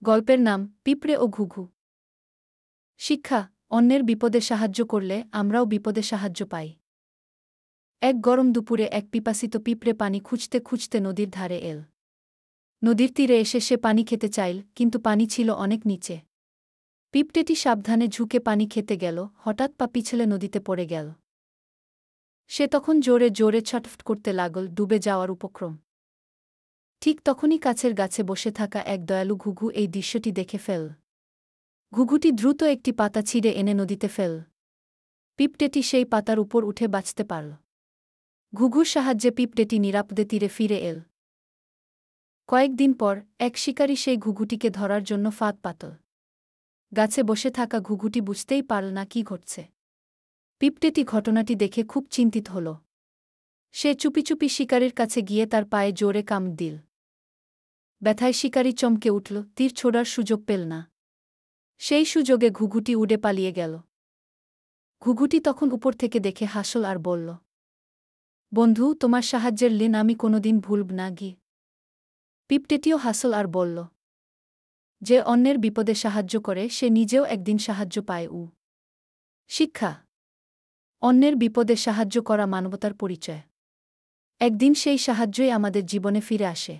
গল্পের নাম পিঁপড়ে ও ঘুঘু। শিক্ষা: অন্যের বিপদে সাহায্য করলে আমরাও বিপদে সাহায্য পাই। এক গরম দুপুরে এক পিপাসিত পিঁপড়ে পানি খুঁজতে খুঁজতে নদীর ধারে এল। নদীর তীরে এসে সে পানি খেতে চাইল, কিন্তু পানি ছিল অনেক নিচে। পিঁপড়েটি সাবধানে ঝুঁকে পানি খেতে গেল, হঠাৎ পা পিছলে নদীতে পড়ে গেল। সে তখন জোরে জোরে ছটফট করতে লাগল, ডুবে যাওয়ার উপক্রম। ঠিক তখনই কাছের গাছে বসে থাকা এক দয়ালু ঘুঘু এই দৃশ্যটি দেখে ফেল। ঘুঘুটি দ্রুত একটি পাতা ছিঁড়ে এনে নদীতে ফেল। পিঁপড়েটি সেই পাতার উপর উঠে বাঁচতে পারল। ঘুঘুর সাহায্যে পিঁপড়েটি নিরাপদে তীরে ফিরে এল। কয়েকদিন পর এক শিকারী সেই ঘুঘুটিকে ধরার জন্য ফাঁদ পাতল। গাছে বসে থাকা ঘুঘুটি বুঝতেই পারল না কি ঘটছে। পিঁপড়েটি ঘটনাটি দেখে খুব চিন্তিত হল। সে চুপি চুপি শিকারীর কাছে গিয়ে তার পায়ে জোরে কামড় দিল। ব্যথায় শিকারী চমকে উঠল, তীর ছোড়ার সুযোগ পেল না। সেই সুযোগে ঘুঘুটি উড়ে পালিয়ে গেল। ঘুঘুটি তখন উপর থেকে দেখে হাসল আর বলল, বন্ধু, তোমার সাহায্যের ঋণ আমি কোনোদিন ভুলব না গি। পিঁপড়েটিও হাসল আর বলল, যে অন্যের বিপদে সাহায্য করে সে নিজেও একদিন সাহায্য পায়। শিক্ষা: অন্যের বিপদে সাহায্য করা মানবতার পরিচয়। একদিন সেই সাহায্যই আমাদের জীবনে ফিরে আসে।